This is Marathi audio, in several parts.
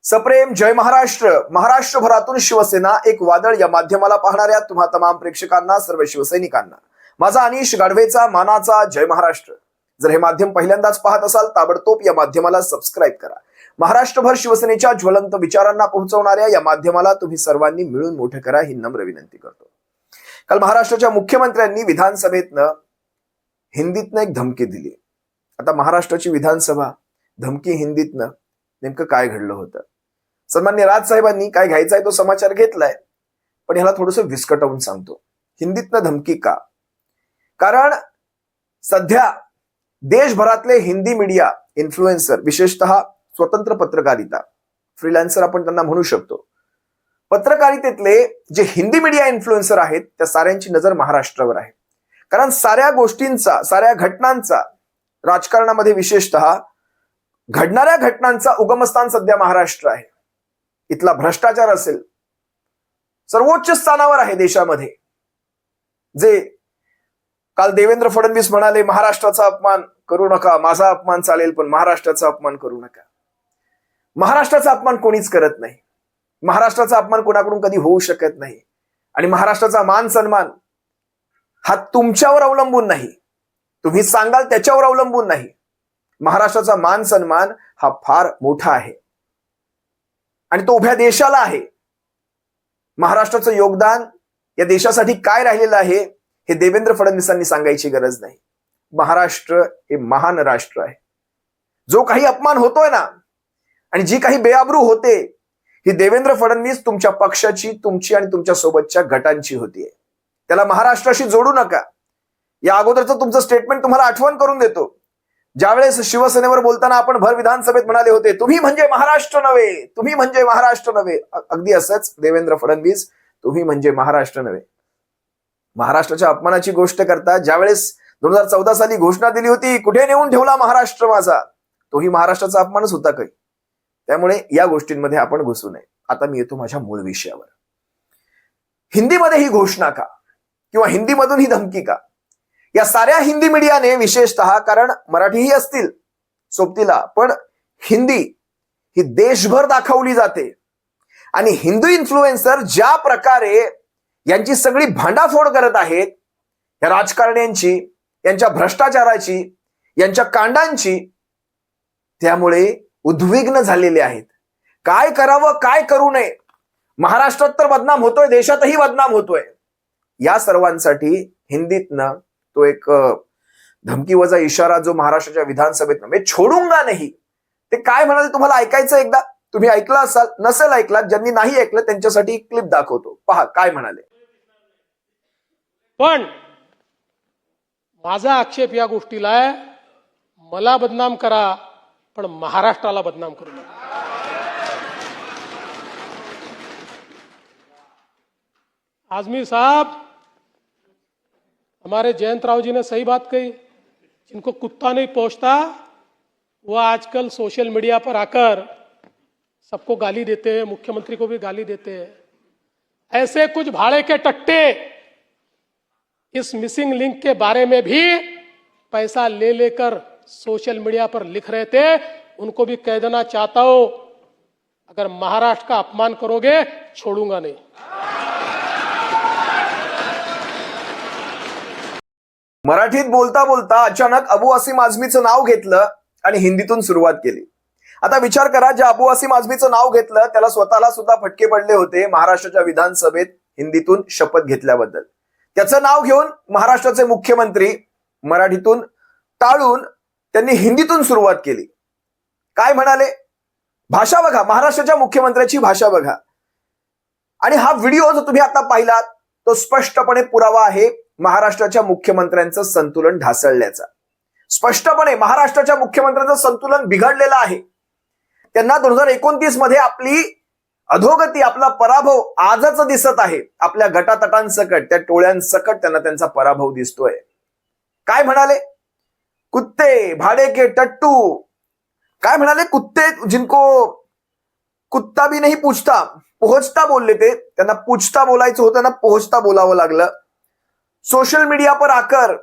सप्रेम जय महाराष्ट्र. महाराष्ट्रभरातून शिवसेना एक वादळ या माध्यमाला पाहणाऱ्या तुम्हा तमाम प्रेक्षकांना, सर्व शिवसैनिकांना माझा अनिश गाढवेचा मानाचा जय महाराष्ट्र. जर हे माध्यम पहिल्यांदाच पाहत असाल ताबडतोब या माध्यमाला सबस्क्राईब करा. महाराष्ट्रभर शिवसेनेच्या ज्वलंत विचारांना पोहोचवणाऱ्या या माध्यमाला तुम्ही सर्वांनी मिळून मोठं करा ही नम्र विनंती करतो. काल महाराष्ट्राच्या मुख्यमंत्र्यांनी विधानसभेतनं हिंदीतनं एक धमकी दिली. आता महाराष्ट्राची विधानसभा धमकी हिंदीतनं नेमकं काय घडलं होतं? सन्मान्य राजसाहेबांनी काय घ्यायचा आहे तो समाचार घेतलाय, पण ह्याला थोडंसं विस्कटवून सांगतो. हिंदीतनं धमकी का? कारण सध्या देशभरातले हिंदी मीडिया इन्फ्लुएन्सर, विशेषतः स्वतंत्र पत्रकारिता फ्रीलान्सर आपण त्यांना म्हणू शकतो, पत्रकारितेतले जे हिंदी मीडिया इन्फ्लुएन्सर आहेत त्या साऱ्यांची नजर महाराष्ट्रावर आहे. कारण साऱ्या गोष्टींचा, साऱ्या घटनांचा, राजकारणामध्ये विशेषतः घडणाऱ्या घटनांचा उगमस्थान सध्या महाराष्ट्र आहे. इथला भ्रष्टाचार असेल सर्वोच्च स्थानावर आहे देशामध्ये. जे काल देवेंद्र फडणवीस म्हणाले महाराष्ट्राचा अपमान करू नका, माझा अपमान चालेल पण महाराष्ट्राचा अपमान करू नका. महाराष्ट्राचा अपमान कोणीच करत नाही. महाराष्ट्राचा अपमान कोणाकडून कधी होऊ शकत नाही. आणि महाराष्ट्राचा मान सन्मान हा तुमच्यावर अवलंबून नाही, तुम्ही सांगाल त्याच्यावर अवलंबून नाही. महाराष्ट्राचा मान सन्मान हा फार मोठा आहे आणि तो उभ्या देशाला आहे. महाराष्ट्राचं योगदान या देशासाठी काय राहिलेलं आहे हे देवेंद्र फडणवीसांनी सांगायची गरज नाही. महाराष्ट्र हे महान राष्ट्र आहे. जो काही अपमान होतोय ना आणि जी काही बेआबरू होते ही देवेंद्र फडणवीस तुमच्या पक्षाची, तुमची आणि तुमच्या सोबतच्या गटांची होतीये. त्याला महाराष्ट्राशी जोडू नका. या अगोदरचं तुमचं स्टेटमेंट तुम्हाला आठवण करून देतो. ज्यावेळेस शिवसेनेवर बोलताना आपण भर विधानसभेत म्हणाले होते तुम्ही म्हणजे महाराष्ट्र नव्हे, तुम्ही म्हणजे महाराष्ट्र नव्हे. अगदी असंच देवेंद्र फडणवीस, तुम्ही म्हणजे महाराष्ट्र नव्हे. महाराष्ट्राच्या अपमानाची गोष्ट करता ज्यावेळेस 2014 साली घोषणा दिली होती कुठे नेऊन ठेवला महाराष्ट्र माझा, तोही महाराष्ट्राचा अपमानच होता काही. त्यामुळे या गोष्टींमध्ये आपण घुसू नये. आता मी येतो माझ्या मूळ विषयावर. हिंदीमध्ये ही घोषणा का किंवा हिंदीमधून ही धमकी का? या साऱ्या हिंदी मीडियाने विशेषतः, कारण मराठीही असतील सोबतीला, पण हिंदी ही देशभर दाखवली जाते. आणि हिंदू इन्फ्लुएन्सर ज्या प्रकारे यांची सगळी भांडाफोड करत आहेत, या राजकारण्यांची, यांच्या भ्रष्टाचाराची, यांच्या कांडांची, त्यामुळे उद्विग्न झालेले आहेत. काय करावं, काय करू नये. महाराष्ट्रात तर बदनाम होतोय, देशातही बदनाम होतोय. या सर्वांसाठी हिंदीतनं तो एक धमकी वजा इशारा जो महाराष्ट्राच्या विधानसभेत मी छोडूंगा नाही, ते काय म्हणाले तुम्हाला ऐकायचं एकदा? तुम्ही ऐकलं असाल, नसेल ऐकलं, ज्यांनी नाही ऐकलं त्यांच्यासाठी एक क्लिप दाखवतो, पहा काय म्हणाले. पण माझा आक्षेप या गोष्टीला आहे, मला बदनाम करा पण महाराष्ट्राला बदनाम करू नका. आजमी साहब, हमारे जयंत राव जी ने सही बात कही. जिनको कुत्ता नहीं पहुंचता वो आजकल सोशल मीडिया पर आकर सबको गाली देते हैं, मुख्यमंत्री को भी गाली देते हैं. ऐसे कुछ भाड़े के टट्टे इस मिसिंग लिंक के बारे में भी पैसा ले लेकर सोशल मीडिया पर लिख रहे थे. उनको भी कह देना चाहता हूं, अगर महाराष्ट्र का अपमान करोगे छोड़ूंगा नहीं. मराठीत बोलता बोलता अचानक अबू असीम आझमीचं नाव घेतलं आणि हिंदीतून सुरुवात केली. आता विचार करा, ज्या अबू असीम आझमीचं नाव घेतलं त्याला स्वतःला सुद्धा फटके पडले होते महाराष्ट्राच्या विधानसभेत हिंदीतून शपथ घेतल्याबद्दल. त्याचं नाव घेऊन महाराष्ट्राचे मुख्यमंत्री मराठीतून टाळून त्यांनी हिंदीतून सुरुवात केली. काय म्हणाले? भाषा बघा, महाराष्ट्राच्या मुख्यमंत्र्याची भाषा बघा. आणि हा व्हिडिओ जो तुम्ही आता पाहिलात तो स्पष्टपणे पुरावा आहे महाराष्ट्राच्या मुख्यमंत्र्यांचं संतुलन ढासळल्याचा. स्पष्टपणे महाराष्ट्राच्या मुख्यमंत्र्यांचं संतुलन बिघडलेलं आहे. त्यांना 2029 मध्ये आपली अधोगती, आपला पराभव आजच दिसत आहे. आपल्या गटातटांसकट, त्या टोळ्यांसकट त्यांना त्यांचा पराभव दिसतोय. काय म्हणाले? कुत्ते, भाडे के टट्टू. काय म्हणाले? कुत्ते जिनको कुत्ता भी नहीं पूछता, पोहोचता बोलले ते. त्यांना पूछता बोलायचं होतं ना, पोहोचता बोलावं लागलं. सोशल मीडिया पर आकर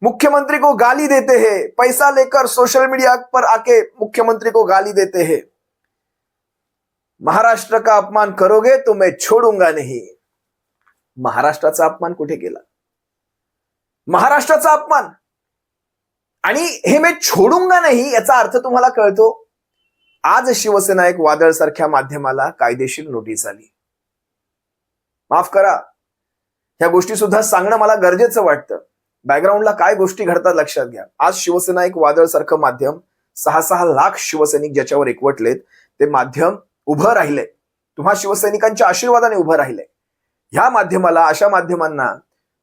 मुख्यमंत्री को गाली देते हैं, पैसा लेकर सोशल मीडिया पर आके मुख्यमंत्री को गाली देते हैं. महाराष्ट्र का अपमान करोगे तो मैं छोडूंगा नहीं. महाराष्ट्राचा अपमान कुठे केला? महाराष्ट्राचा अपमान. आणि हे मी छोडूंगा नाही याचा अर्थ तुम्हाला कळतो. आज शिवसेना एक वादळ सारख्या माध्यमाला कायदेशीर नोटीस आली. माफ करा, ह्या गोष्टी सुद्धा सांगणं मला गरजेचं वाटतं. बॅकग्राऊंडला काय गोष्टी घडतात लक्षात घ्या. आज शिवसेना एक वादळ सारखं माध्यम, 6-6 लाख शिवसैनिक ज्याच्यावर एकवटलेत, ते माध्यम उभं राहिले. तुम्हा शिवसैनिकांच्या आशीर्वादाने उभं राहिले. ह्या माध्यमाला, अशा माध्यमांना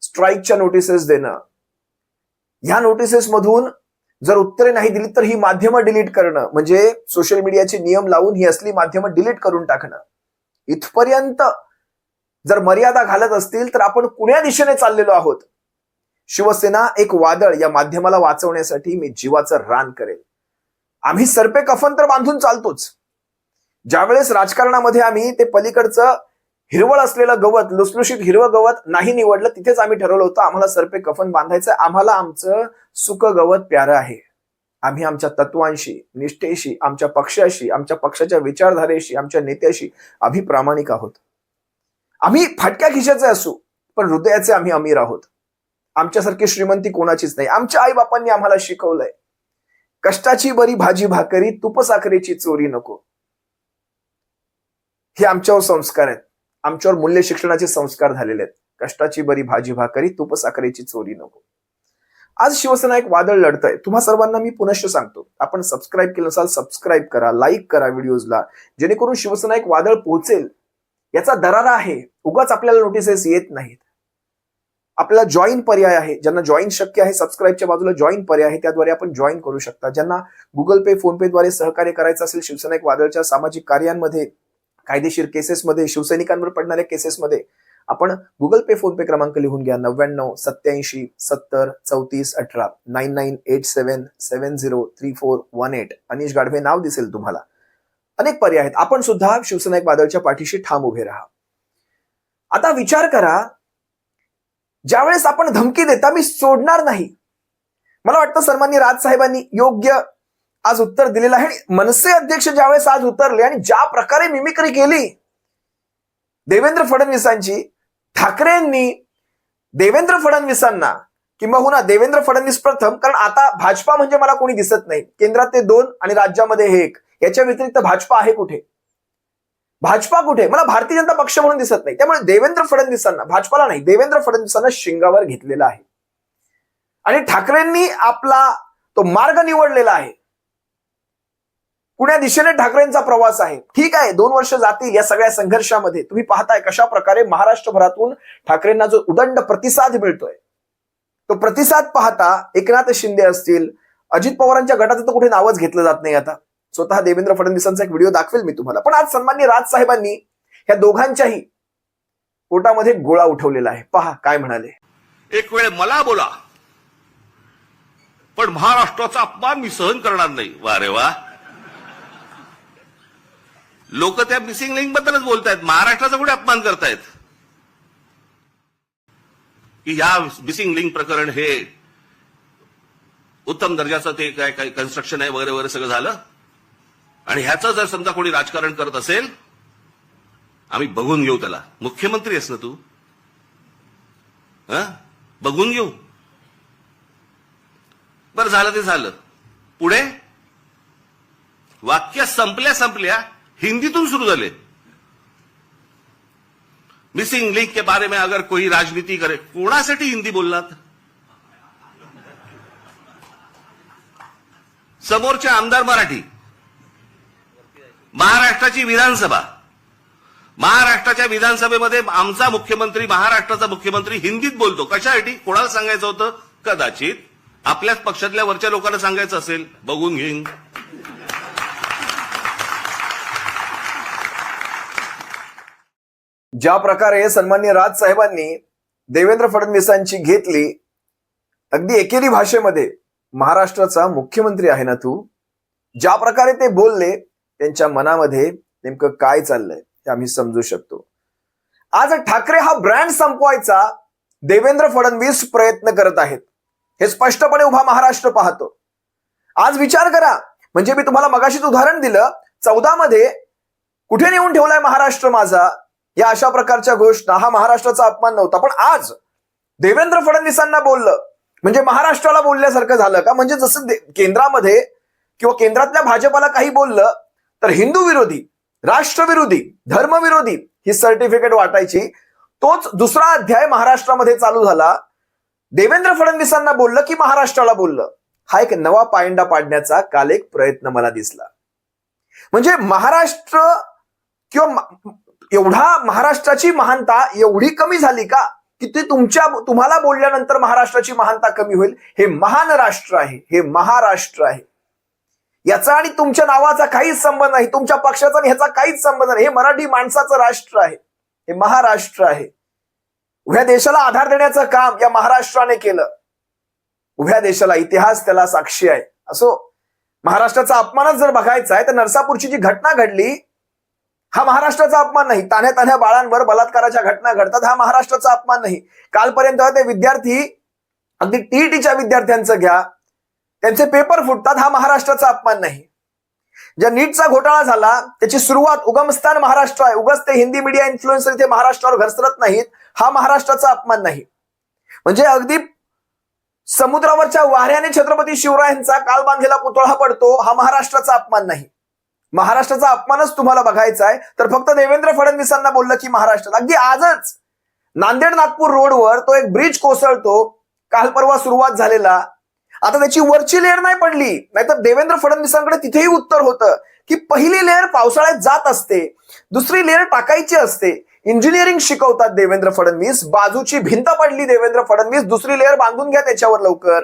स्ट्राईकच्या नोटिसेस देणं, ह्या नोटिसेस मधून जर उत्तरे नाही दिली तर ही माध्यमं डिलीट करणं, म्हणजे सोशल मीडियाचे नियम लावून ही असली माध्यमं डिलीट करून टाकणं, इथपर्यंत जर मर्यादा घालत असतील तर आपण कुण्या दिशेने चाललेलो आहोत? शिवसेना एक वादळ या माध्यमाला वाचवण्यासाठी मी जीवाचं रान करेल. आम्ही सरपे कफन तर बांधून चालतोच. ज्यावेळेस राजकारणामध्ये आम्ही ते पलीकडचं हिरवळ असलेलं गवत, लुसलुशीत हिरवं गवत नाही निवडलं, तिथेच आम्ही ठरवलं होतं आम्हाला सरपे कफन बांधायचं. आम्हाला आमचं सुक गवत प्यारं आहे. आम्ही आमच्या तत्वांशी, निष्ठेशी, आमच्या पक्षाशी, आमच्या पक्षाच्या विचारधारेशी, आमच्या नेत्याशी आम्ही प्रामाणिक आहोत. आम्ही फाटक्या खिशाचे असू पण हृदयाचे आम्ही अमीर आहोत. आमच्यासारखी श्रीमंती कोणाचीच नाही. आमच्या आई बापांनी आम्हाला शिकवलंय, कष्टाची बरी भाजी भाकरी, तुप साखरेची चोरी नको. हे आमच्यावर संस्कार आहेत. आमच्यावर मूल्य शिक्षणाचे संस्कार झालेले आहेत. कष्टाची बरी भाजी भाकरी, तुप साखरेची चोरी नको. आज शिवसेना एक वादळ लढतंय. तुम्हा सर्वांना मी पुनश्च सांगतो, आपण सबस्क्राईब केलं नसाल सबस्क्राईब करा, लाईक करा व्हिडिओजला, जेणेकरून शिवसेना एक वादळ पोहोचेल. याचा दरारा आहे. उगाच आपल्याला नोटिसेस येत नाहीत. आपल्याला जॉईन पर्याय आहे. ज्यांना जॉईन शक्य आहे, सबस्क्राईबच्या बाजूला जॉईन पर्याय आहे, त्याद्वारे आपण जॉईन करू शकता. ज्यांना गुगल पे, फोन पे द्वारे सहकार्य करायचं असेल शिवसेना एक वादळच्या सामाजिक कार्यांमध्ये, कायदेशीर केसेसमध्ये, शिवसैनिकांवर पडणाऱ्या केसेसमध्ये, आपण गुगल पे, फोन पे क्रमांक लिहून घ्या 99 87 70 34 18 9987703418. अनिश गाढवे नाव दिसेल तुम्हाला. अनेक पर्याय आहेत. आपण सुद्धा शिवसेना एक वादळच्या पाठीशी ठाम उभे राहा. आता विचार करा, ज्यावेळेस आपण धमकी देता मी सोडणार नाही, मला वाटतं सन्माननीय राजसाहेबांनी योग्य आज उत्तर दिलेलं आहे. मनसे अध्यक्ष ज्यावेळेस आज उतरले आणि ज्या प्रकारे मिमिक्री केली देवेंद्र फडणवीसांची, ठाकरेंनी देवेंद्र फडणवीसांना, किंबहुना देवेंद्र फडणवीस प्रथम, कारण आता भाजपा म्हणजे मला कोणी दिसत नाही. केंद्रात ते 2 आणि राज्यामध्ये हे 1. याच्या व्यतिरिक्त भाजपा आहे कुठे? भाजपा कुठे? मला भारतीय जनता पक्ष म्हणून दिसत नाही. त्यामुळे देवेंद्र फडणवीसांना, भाजपाला नाही, देवेंद्र फडणवीसांना शिंगावर घेतलेला आहे. आणि ठाकरेंनी आपला तो मार्ग निवडलेला आहे. कुण्या दिशेने ठाकरेंचा प्रवास आहे? ठीक आहे, 2 वर्ष जातील या सगळ्या संघर्षामध्ये. तुम्ही पाहताय कशा प्रकारे महाराष्ट्रभरातून ठाकरेंना जो उदंड प्रतिसाद मिळतोय, तो प्रतिसाद पाहता एकनाथ शिंदे असतील, अजित पवारांच्या गटाचं तर कुठे नावच घेतलं जात नाही. आता स्वतः देवेंद्र फडणवीसांचा एक व्हिडिओ दाखवेल मी तुम्हाला. पण आज सन्माननीय राजसाहेबांनी ह्या दोघांच्याही पोटामध्ये गोळा उठवलेला आहे. पहा काय म्हणाले. एक वेळ मला बोला, पण महाराष्ट्राचा अपमान मी सहन करणार नाही. वा रे वा. लोक त्या मिसिंग लिंक बद्दलच बोलतायत, महाराष्ट्राचा कुठे अपमान करतायत? की या मिसिंग लिंक प्रकरण हे उत्तम दर्जाचं ते काय काय कन्स्ट्रक्शन आहे वगैरे वगैरे सगळं झालं, आणि ह्याचं जर समजा कोणी राजकारण करत असेल, आम्ही बघून घेऊ त्याला. मुख्यमंत्री आहेस ना तू, बघून घेऊ. बरं, झालं ते झालं. पुढे वाक्य संपल्या हिंदीतून शुरू झाले. मिसिंग लिंक के बारे में अगर कोई राजनीति करे, कोणासाठी हिंदी बोललात? समोरचे आमदार मराठी, महाराष्ट्राची विधानसभा, महाराष्ट्राच्या विधानसभेमध्ये आमचा मुख्यमंत्री, महाराष्ट्राचा मुख्यमंत्री हिंदीत बोलतो. कशासाठी? कोणाला सांगायचं होतं? कदाचित आपल्याच पक्षातल्या वरच्या लोकांना सांगायचं असेल, बघून घेईन. ज्या प्रकारे सन्माननीय राजसाहेबांनी देवेंद्र फडणवीसांची घेतली, अगदी एकेरी भाषेमध्ये, महाराष्ट्राचा मुख्यमंत्री आहे ना तू, ज्या प्रकारे ते बोलले, त्यांच्या मनामध्ये नेमकं काय चाललंय हे आम्ही समजू शकतो. आज ठाकरे हा ब्रँड संपवायचा देवेंद्र फडणवीस प्रयत्न करत आहेत, हे स्पष्टपणे उभा महाराष्ट्र पाहतो. आज विचार करा, म्हणजे मी तुम्हाला मगाशीच उदाहरण दिलं, 14 मध्ये कुठे नेऊन ठेवलाय महाराष्ट्र माझा, या अशा प्रकारच्या घोषणा, हा महाराष्ट्राचा अपमान नव्हता. पण आज देवेंद्र फडणवीसांना बोललं म्हणजे महाराष्ट्राला बोलल्यासारखं झालं का? म्हणजे जसं केंद्रामध्ये किंवा केंद्रातल्या भाजपाला काही बोललं तर हिंदू विरोधी, राष्ट्रविरोधी, धर्मविरोधी ही सर्टिफिकेट वाटायची. तोच दुसरा अध्याय महाराष्ट्रामध्ये चालू झाला. देवेंद्र फडणवीसांना बोललं की महाराष्ट्राला बोललं. हा एक नवा पायंडा पाडण्याचा काल एक प्रयत्न मला दिसला. म्हणजे महाराष्ट्र किंवा एवढा महाराष्ट्राची महानता एवढी कमी झाली का की ते तुम्हाला बोलल्यानंतर महाराष्ट्राची महानता कमी होईल? हे महान राष्ट्र आहे, हे महाराष्ट्र आहे. याचा आणि तुमच्या नावाचा काहीच संबंध नाही, तुमच्या पक्षाचा आणि ह्याचा काहीच संबंध नाही. हे मराठी माणसाचं राष्ट्र आहे, हे महाराष्ट्र आहे. उभ्या देशाला आधार देण्याचं काम या महाराष्ट्राने केलं. उभ्या देशाला इतिहास त्याला साक्षी आहे. असो, महाराष्ट्राचा अपमानच जर बघायचा आहे तर नरसापूरची जी घटना घडली हा महाराष्ट्राचा अपमान नाही. तान्ह्या तान्ह्या बाळांवर बलात्काराच्या घटना घडतात, हा महाराष्ट्राचा अपमान नाही. कालपर्यंत ते विद्यार्थी, अगदी टीईटीच्या विद्यार्थ्यांचं घ्या, त्यांचे पेपर फुटतात, हा महाराष्ट्राचा अपमान नाही. ज्या नीटचा घोटाळा झाला त्याची सुरुवात उगमस्थान महाराष्ट्र आहे, उगाच ते हिंदी मीडिया इन्फ्लुएन्सर इथे महाराष्ट्रावर घसरत नाहीत, हा महाराष्ट्राचा अपमान नाही. म्हणजे अगदी समुद्रावरच्या वाऱ्याने छत्रपती शिवरायांचा काल बांधलेला पुतळा पडतो, हा महाराष्ट्राचा अपमान नाही. महाराष्ट्राचा अपमानच तुम्हाला बघायचा आहे तर फक्त देवेंद्र फडणवीसांना बोललं की महाराष्ट्रात. अगदी आजच नांदेड नागपूर रोडवर तो एक ब्रिज कोसळतो, काल परवा सुरुवात झालेला. आता त्याची वरची लेअर नाही पडली, नाहीतर देवेंद्र फडणवीसांकडे तिथेही उत्तर होतं की पहिली लेअर पावसाळ्यात जात असते, दुसरी लेअर टाकायची असते. इंजिनिअरिंग शिकवतात देवेंद्र फडणवीस. बाजूची भिंत पडली देवेंद्र फडणवीस, दुसरी लेअर बांधून घ्या त्याच्यावर लवकर,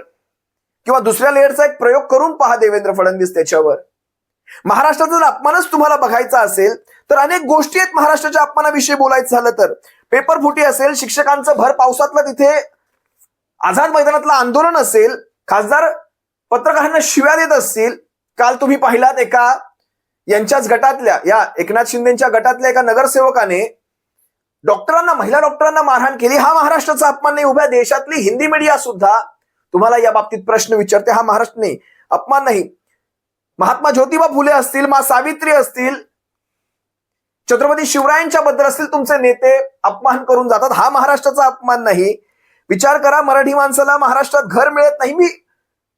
किंवा दुसऱ्या लेअरचा एक प्रयोग करून पहा देवेंद्र फडणवीस त्याच्यावर. महाराष्ट्राचा जर अपमानच तुम्हाला बघायचा असेल तर अनेक गोष्टी आहेत महाराष्ट्राच्या अपमानाविषयी बोलायचं झालं तर. पेपर फुटी असेल, शिक्षकांचं भर पावसातलं तिथे आझाद मैदानातलं आंदोलन असेल, खासदार पत्रकारांना शिव्या देत असतील. काल तुम्ही पाहिलात एका यांच्याच गटातल्या, या एकनाथ शिंदेच्या गटातल्या एका नगरसेवकाने डॉक्टरांना, महिला डॉक्टरांना मारहाण केली. हा महाराष्ट्राचा अपमान नाही. उभ्या देशातली हिंदी मीडिया सुद्धा तुम्हाला या बाबतीत प्रश्न विचारते, हा महाराष्ट्र नाही, अपमान नाही. महात्मा ज्योतिबा फुले असतील, मा सावित्री असतील, छत्रपती शिवरायांच्या बद्दल असतील, तुमचे नेते अपमान करून जातात, हा महाराष्ट्राचा अपमान नाही. विचार करा, मराठी माणसाला महाराष्ट्रात घर मिळत नाही.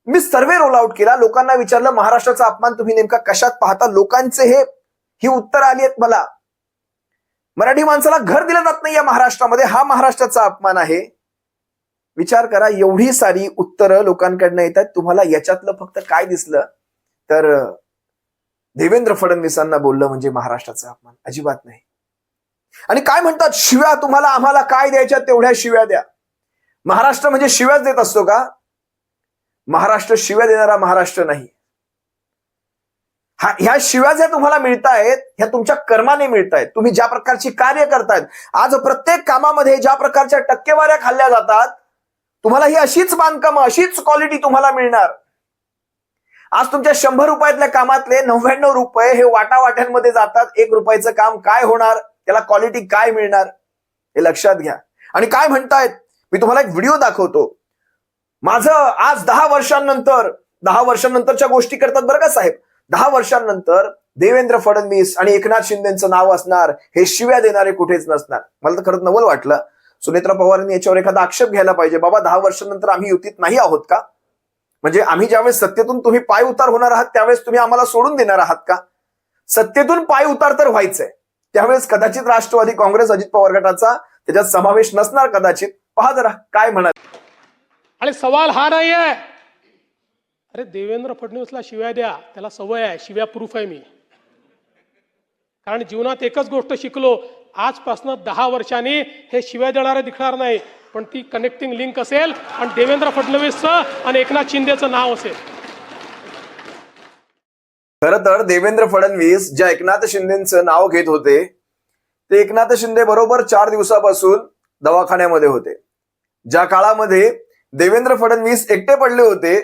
मी सर्वे रोल आउट केला, लोकांना विचारलं महाराष्ट्राचा अपमान तुम्ही नेमका कशात पाहता. लोकांचे ही उत्तर आली आहेत मला. मराठी माणसाला घर दिलं जात नाही या महाराष्ट्रामध्ये, हा महाराष्ट्राचा अपमान आहे. विचार करा, एवढी सारी उत्तरं लोकांकडनं येतात. तुम्हाला याच्यातलं फक्त काय दिसलं तर देवेंद्र फडणवीसांना बोललं म्हणजे महाराष्ट्राचा अपमान? अजिबात नाही. आणि काय म्हणतात, शिव्या तुम्हाला आम्हाला काय द्यायच्या तेवढ्या शिव्या द्या. महाराष्ट्र म्हणजे शिव्याच देत असतो का? महाराष्ट्र शिव्या देणारा महाराष्ट्र नाही. ह्या शिव्या ज्या तुम्हाला मिळतायत ह्या तुमच्या कर्माने मिळतायत. तुम्ही ज्या प्रकारची कार्य करतायत, आज प्रत्येक कामामध्ये ज्या प्रकारच्या टक्केवाऱ्या खाल्ल्या जातात, तुम्हाला ही अशीच बांधकामं, अशीच क्वालिटी तुम्हाला मिळणार. आज तुमच्या 100 रुपयातल्या कामातले 99 रुपये हे वाटावाट्यांमध्ये जातात. 1 रुपयाचं काम काय होणार, त्याला क्वालिटी काय मिळणार, हे लक्षात घ्या. आणि काय म्हणतायत, मी तुम्हाला एक व्हिडिओ दाखवतो. माझं आज 10 वर्षांनंतरच्या गोष्टी करतात बरं का साहेब. 10 वर्षांनंतर देवेंद्र फडणवीस आणि एकनाथ शिंदेचं नाव असणार, हे शिव्या देणारे कुठेच नसणार. मला तर खरंच नवल वाटलं. सुनेत्रा पवारांनी याच्यावर एखादा आक्षेप घ्यायला पाहिजे. बाबा, 10 वर्षांनंतर आम्ही युतीत नाही आहोत का? म्हणजे आम्ही ज्यावेळेस सत्तेतून तुम्ही पाय उतार होणार आहात त्यावेळेस तुम्ही आम्हाला सोडून देणार आहात का? सत्तेतून पाय उतार तर व्हायचंय, त्यावेळेस कदाचित राष्ट्रवादी काँग्रेस अजित पवार गटाचा त्याच्यात समावेश नसणार कदाचित. पहा जरा काय म्हणाल. आणि सवाल हा नाही आहे, अरे देवेंद्र फडणवीसला शिव्या द्या, त्याला सवय आहे, शिव्या प्रूफ आहे मी. कारण जीवनात एकच गोष्ट शिकलो, आजपासून 10 वर्षांनी हे शिव्या देणारे दिसणार नाही, पण ती कनेक्टिंग लिंक असेल आणि देवेंद्र फडणवीसचं आणि एकनाथ शिंदेचं नाव असेल. खरं तर देवेंद्र फडणवीस ज्या एकनाथ शिंदेचं नाव घेत होते ते एकनाथ शिंदे बरोबर 4 दिवसापासून दवाखान्यामध्ये होते. ज्या काळामध्ये देवेंद्र फडणवीस एकटे पडले होते,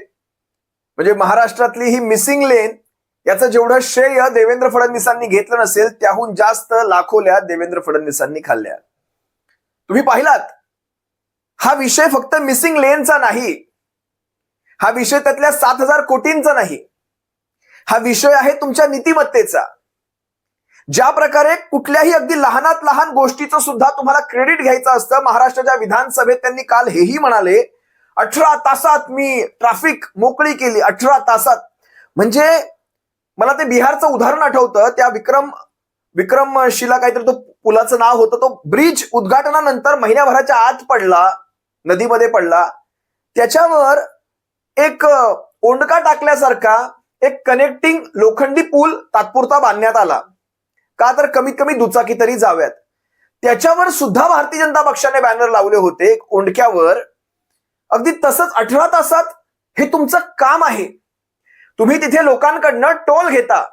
म्हणजे महाराष्ट्रातली ही मिसिंग लेन, याचं जेवढं श्रेय देवेंद्र फडणवीसांनी घेतलं नसेल त्याहून जास्त लाखोल्या देवेंद्र फडणवीसांनी खाल्ल्या. तुम्ही पाहिलात, हा विषय फक्त मिसिंग लेनचा नाही, हा विषय त्यातल्या 7,000 कोटींचा नाही, हा विषय आहे तुमच्या नीतिमत्तेचा. ज्या प्रकारे कुठल्याही अगदी लहानात लहान गोष्टीचं सुद्धा तुम्हाला क्रेडिट घ्यायचं असतं, महाराष्ट्राच्या विधानसभेत त्यांनी काल हेही म्हणाले 18 तासात मी ट्रॅफिक मोकळी केली. 18 तासात म्हणजे मला ते बिहारचं उदाहरण आठवतं. त्या विक्रमशिला काहीतरी तो पुलाचं नाव होतं. तो ब्रिज उद्घाटनानंतर महिन्याभराच्या आत पडला, नदीमध्ये पडला. त्याच्यावर एक ओंडका टाकल्यासारखा एक कनेक्टिंग लोखंडी पूल तात्पुरता बांधण्यात आला, का तर कमीत कमी दुचाकी तरी जाव्यात. त्याच्यावर सुद्धा भारतीय जनता पक्षाने बॅनर लावले होते ओंडक्यावर. अगदी तसंच 18 तासात हे तुमचं काम आहे. तुम्ही तिथे लोकांकडनं टोल घेता,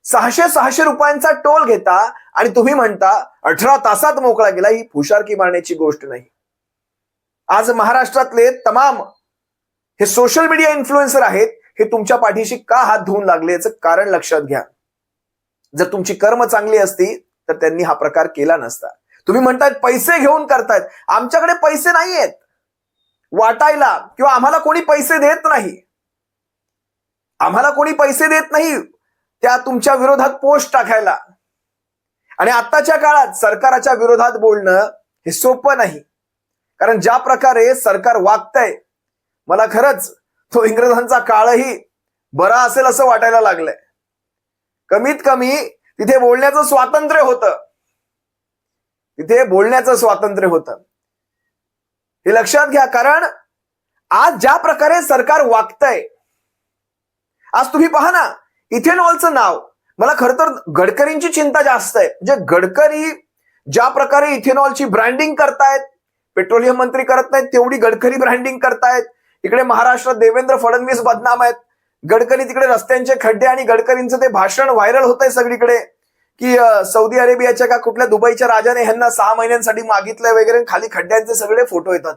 600 रुपयांचा टोल घेता आणि तुम्ही म्हणता 18 तासात मोकळा गेला. ही फुशारकी मारण्याची गोष्ट नाही. आज महाराष्ट्रातले तमाम हे सोशल मीडिया इन्फ्लुएन्सर आहेत, हे तुमच्या पाठीशी का हात धुवून लागले याचं कारण लक्षात घ्या. जर तुमची कर्म चांगली असती तर त्यांनी हा प्रकार केला नसता. तुम्ही म्हणतायत पैसे घेऊन करतायत. आमच्याकडे पैसे नाहीयेत वाटायला, किंवा आम्हाला कोणी पैसे देत नाही. आम्हाला कोणी पैसे देत नाही त्या तुमच्या विरोधात पोस्ट टाकायला. आणि आत्ताच्या काळात सरकारच्या विरोधात बोलणं हे सोपं नाही. कारण ज्या प्रकारे सरकार वागतंय, मला खरंच तो इंग्रजांचा काळही बरा असेल असं वाटायला लागलंय. कमीत कमी तिथे बोलण्याचं स्वातंत्र्य होतं. तिथे बोलण्याचं स्वातंत्र्य होतं. हे लक्षात घ्या. कारण आज ज्या प्रकारे सरकार वागतंय, आज तुम्ही पहा ना, इथेनॉलचं नाव, मला खरं तर गडकरींची चिंता जास्त आहे. म्हणजे गडकरी ज्या प्रकारे इथेनॉलची ब्रँडिंग करतायत, पेट्रोलियम मंत्री करत नाहीत तेवढी गडकरी ब्रँडिंग करतायत. इकडे महाराष्ट्रात देवेंद्र फडणवीस बदनाम आहेत. गडकरी तिकडे रस्त्यांचे खड्डे आणि गडकरींचं ते भाषण व्हायरल होत आहे सगळीकडे की सौदी अरेबियाच्या का कुठल्या दुबईच्या राजाने ह्यांना 6 महिन्यांसाठी मागितलंय वगैरे, खाली खड्ड्यांचे सगळे फोटो येतात.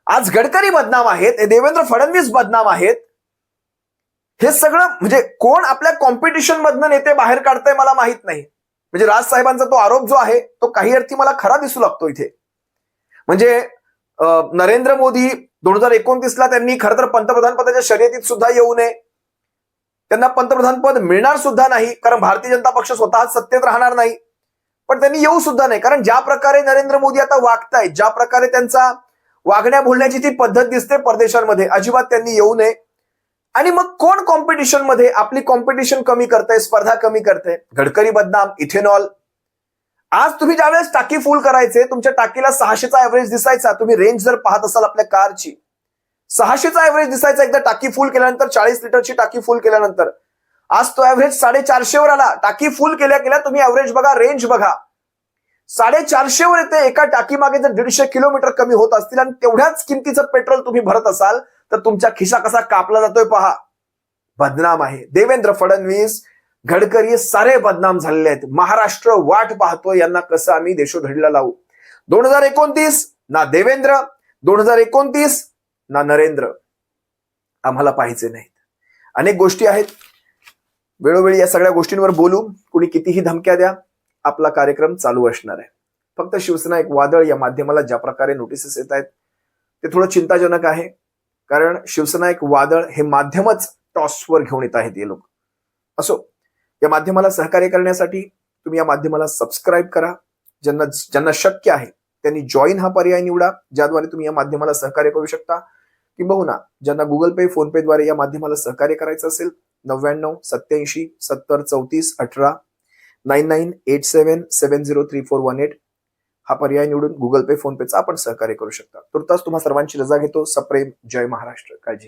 आज गडकरी बदनाम आहेत, देवेंद्र फडणवीस बदनाम आहेत. हे सगळं म्हणजे कोण आपल्या कॉम्पिटिशन मधनं नेते बाहेर काढतंय मला माहित नाही. म्हणजे राजसाहेबांचा तो आरोप जो आहे तो काही अर्थी मला खरा दिसू लागतो इथे. म्हणजे नरेंद्र मोदी 2029ला त्यांनी खरं तर पंतप्रधान पदाच्या शर्यतीत सुद्धा येऊ नये. त्यांना पंतप्रधान पद मिळणार सुद्धा नाही, कारण भारतीय जनता पक्ष स्वतः सत्तेत राहणार नाही. पण त्यांनी येऊ सुद्धा नाही, कारण ज्या प्रकारे नरेंद्र मोदी आता वागतायत, ज्या प्रकारे त्यांचा वागण्या बोलण्याची ती पद्धत दिसते परदेशांमध्ये, अजिबात त्यांनी येऊ नये. आणि मग कोण कॉम्पिटिशन मध्ये आपली कॉम्पिटिशन कमी करतंय, स्पर्धा कमी करतंय? गडकरी बदनाम, इथेनॉल. आज तुम्ही ज्यावेळेस टाकी फुल करायचे, तुमच्या टाकीला 600चा ऍव्हरेज दिसायचा. तुम्ही रेंज जर पाहत असाल आपल्या कारची, 600चा ऍव्हरेज दिसायचा एकदा टाकी फुल केल्यानंतर, 40 लिटरची टाकी फुल केल्यानंतर. आज तो ऍव्हरेज 450 वर आला. टाकी फुल केल्या केल्या तुम्ही ऍव्हरेज बघा, रेंज बघा, 450 वर येते. एका टाकी मागे जर 150 किलोमीटर कमी होत असतील आणि तेवढ्याच किमतीचं पेट्रोल तुम्ही भरत असाल तर तुमचा खिसा कसा कापला जातोय पहा. बदनाम आहे देवेंद्र फडणवीस, गडकरी सारे बदनाम झालेले आहेत. महाराष्ट्र वाट पाहतो यांना कसं आम्ही देशोधडीला लावू. 2029 ना देवेंद्र, 2029 ना नरेंद्र, आम्हाला पाहिजे नाहीत. अनेक गोष्टी आहेत, वेळोवेळी या सगळ्या गोष्टींवर बोलू. कुणी कितीही धमक्या द्या, आपला कार्यक्रम चालू असणार आहे. फक्त शिवसेना एक वादळ या माध्यमाला ज्या प्रकारे नोटिसेस येत आहेत ते थोडं चिंताजनक आहे. कारण शिवसेना एक वादळ हे माध्यमच टॉसवर घेऊन येत आहेत हे लोक. असो, या माध्यमाला सहकार्य करण्यासाठी तुम्ही या माध्यमाला सबस्क्राईब करा. ज्यांना शक्य आहे त्यांनी जॉईन हा पर्याय निवडा, ज्याद्वारे तुम्ही या माध्यमाला सहकार्य करू शकता. किंबहुना ज्यांना गुगल पे, फोन पे द्वारे या माध्यमाला सहकार्य करायचं असेल, 99 87 70 34 18 9987703418 हा पर्याय निवडून गुगल पे, फोन पेचा आपण सहकार्य करू शकता. तुर्तास तुम्हा सर्वांची रजा घेतो. सप्रेम. जय महाराष्ट्र. काळजी घ्या.